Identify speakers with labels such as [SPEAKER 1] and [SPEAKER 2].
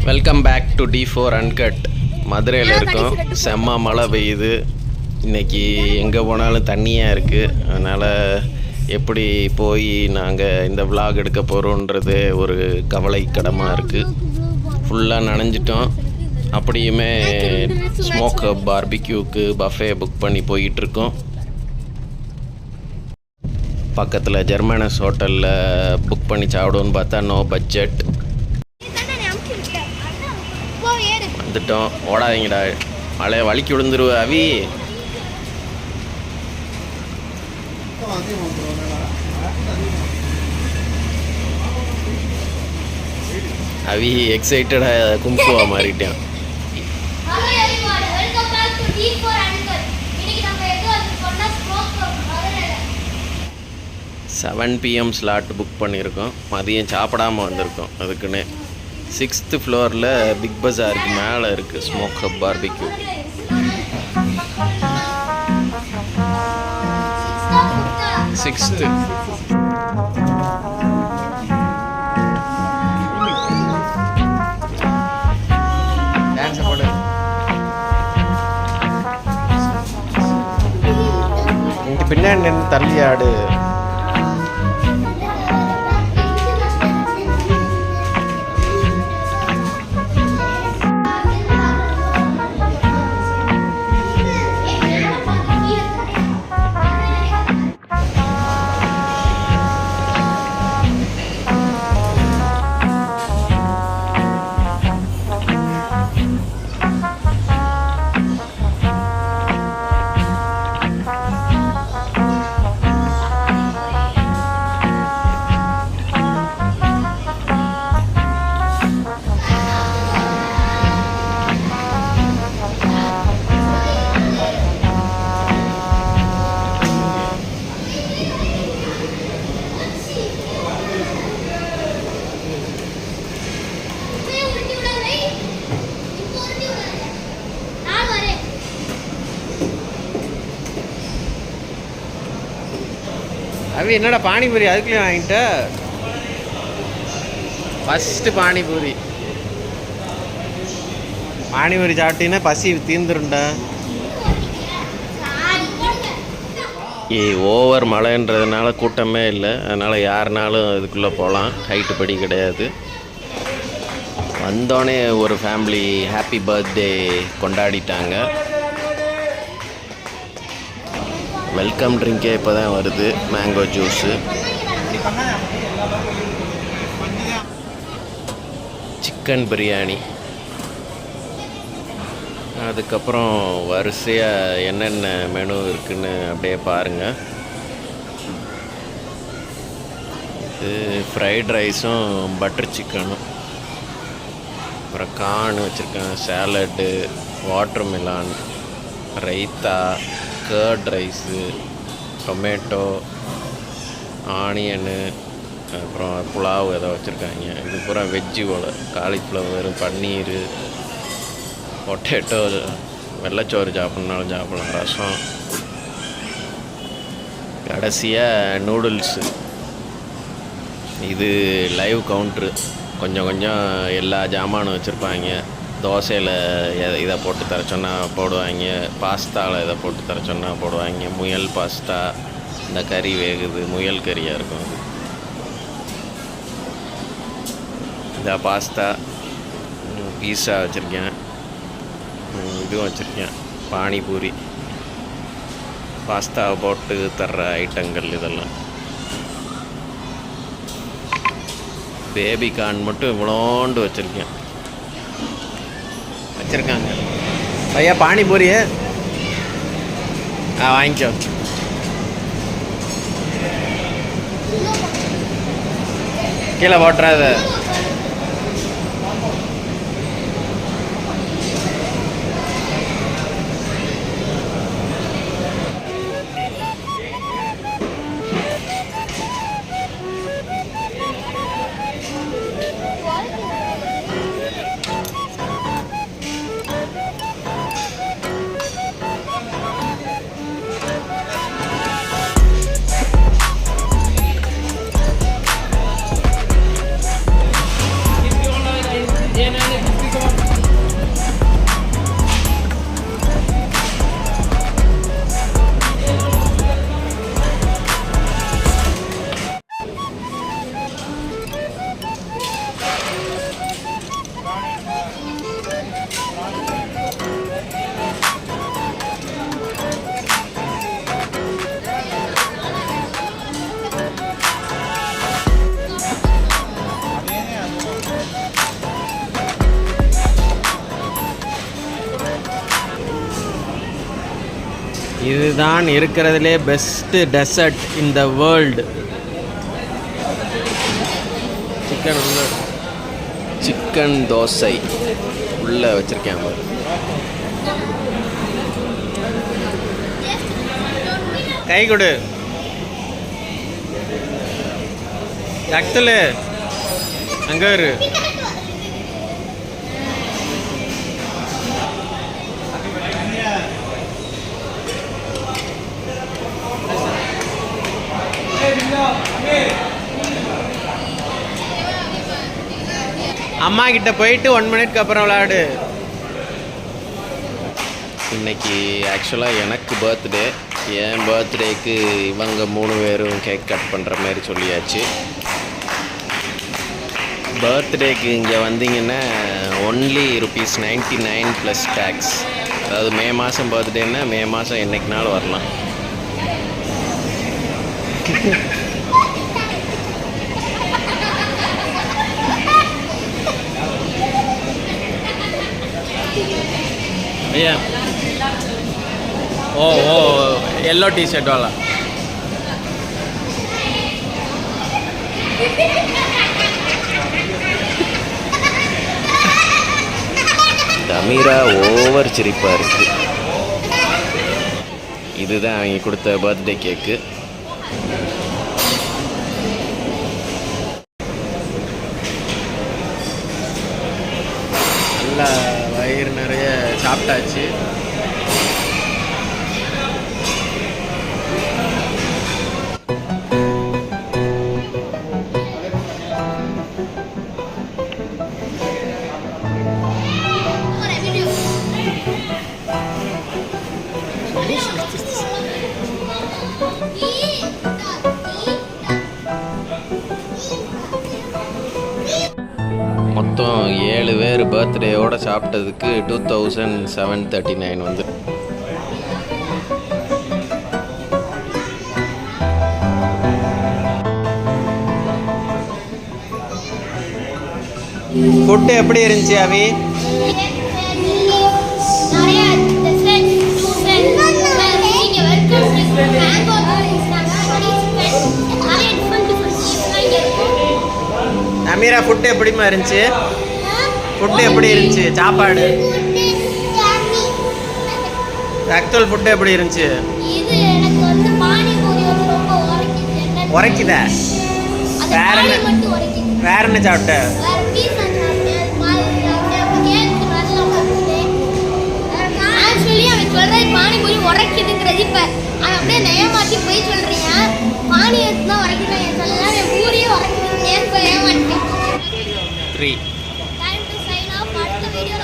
[SPEAKER 1] Welcome back to D4 uncut. மதுரையில் இருக்கோம். செம்ம மழை பெய்யுது இன்றைக்கி. எங்கே போனாலும் தண்ணியாக இருக்குது. அதனால் எப்படி போய் நாங்கள் இந்த விலாக் எடுக்க போகிறோன்றது ஒரு கவலைக்கிடமாக இருக்குது. ஃபுல்லாக நனைஞ்சிட்டோம். அப்படியுமே ஸ்மோக் பார்பிக்யூக்கு பஃபே புக் பண்ணி போயிட்டுருக்கோம். பக்கத்தில் ஜெர்மனஸ் ஹோட்டலில் புக் பண்ணி சாப்பிடுவோன்னு பார்த்தா நோ பட்ஜெட். வந்துட்டோம். ஓடாதீங்கடா, மழையை வலிக்கி விழுந்துருவ அவி. அவி எக்ஸைட்டடாக கும்புவா மாறிட்டேன். 7 PM ஸ்லாட் புக் பண்ணியிருக்கோம். மதியம் சாப்பிடாமல் வந்திருக்கோம். அதுக்குன்னு 6th ஃப்ளோரில் பிக் பஜாருக்கு மேலே இருக்குது ஸ்மோக் ஹப் பார்பிக்யூ. சிக்ஸ்த்து பின்னாடி நின்று தள்ளி ஆடு. அவி என்னடா பானிபூரி அதுக்குள்ளே வாங்கிட்ட? ஃபஸ்ட்டு பானிபூரி சாப்பிட்டீங்கன்னா பசி தீர்ந்துருண்டா. ஓவர் மழைன்றதுனால கூட்டமே இல்லை. அதனால் யாருனாலும் இதுக்குள்ளே போகலாம். ஹைட்டு படி கிடையாது. வந்தோடனே ஒரு ஃபேமிலி ஹாப்பி பர்த்டே கொண்டாடிட்டாங்க. வெல்கம் ட்ரிங்கே இப்போ தான் வருது. மேங்கோ ஜூஸு, சிக்கன் பிரியாணி, அதுக்கப்புறம் வரிசையாக என்னென்ன மெனு இருக்குன்னு அப்படியே பாருங்கள். இது ஃப்ரைட் ரைஸும் பட்டர் சிக்கனும், அப்புறம் கார்ன் வச்சுருக்கேன், salad, watermelon, raita, curd rice, tomato, onion, அப்புறம் புலாவ் ஏதோ வச்சுருக்காங்க. இது பூரா வெஜ்ஜு போல். காலிஃப்ளவர், பன்னீர், பொட்டேட்டோ, வெள்ளைச்சோறு சாப்பிட்னாலும் சாப்பிட்லாம், ரசம், கடைசியாக நூடுல்ஸு. இது லைவ் கவுண்ட்ரு. கொஞ்சம் கொஞ்சம் எல்லா ஜாமானும் வச்சுருப்பாங்க. தோசையில் இதை போட்டு தர சொன்னால் போடுவாங்க. பாஸ்தாவில் இதை போட்டு தர சொன்னால் போடுவாங்க. முயல் பாஸ்தா, இந்த கறி வேகுது, முயல் கறியாக இருக்கும் அது. இந்த பாஸ்தா, பீஸா வச்சுருக்கேன், இதுவும் வச்சுருக்கேன், பானிபூரி, பாஸ்தாவை போட்டு தர்ற ஐட்டங்கள் இதெல்லாம். பேபி கார்ன் மட்டும் இவ்வளோண்டு வச்சுருக்கேன். வச்சுருக்காங்க பையா பானிபூரி. வாங்கிக்கோ. கீழே போட்டுறாத. இதுதான் இருக்கிறதுலே best dessert in the world. Chicken dosa உள்ளே வச்சுருக்கேன் பாரு. கை கொடு ரக்தலு அங்கே இரு. அம்மா கிட்ட போயிட்டு 1 மினிட்க்கு அப்புறம் விளையாடு. இன்னைக்கு ஆக்சுவலாக எனக்கு பர்த்டே. என் பர்த்டேக்கு இவங்க 3 பேரும் கேக் கட் பண்ணுற மாதிரி சொல்லியாச்சு. பர்த்டேக்கு இங்கே வந்தீங்கன்னா ஒன்லி ₹99 ப்ளஸ் டேக்ஸ். அதாவது மே மாதம் பர்த்டேன்னா மே மாதம் என்றைக்குனாலும் வரலாம். भैया ओ येलो टी शर्ट वाला அமீரா ஓவர் சிரிப்பாக இருக்குது. இதுதான் அவங்க கொடுத்த பர்த்டே கேக்கு. நல்லா வயிறு நிறைய சாப்பிட்டாச்சு. மொத்தம் 7 பேர் பர்த்டேயோடு சாப்பிட்டதுக்கு 2739 வந்து. ஃபுட்டு எப்படி இருந்துச்சு அவி? அமீரா ஃபுட்டு எப்படிமா இருந்துச்சு? ஃபுட்டு எப்படி இருந்துச்சு? சாப்பாடு ரக்தல் ஃபுட்டு எப்படி இருந்துச்சு? உரைக்குதா? வேற என்ன சாப்பிட்ட? பானிபூரி உரைக்குதுங்கிறது இப்ப அப்படியே நயமாத்தி போய் சொல்றீங்க. பானி தான் உரைக்குது சொல்லலாம், பூரியே உரைக்குது ஏமாட்டேன். 3 டைம் டு சைன் ஆஃப். அடுத்த வீடியோல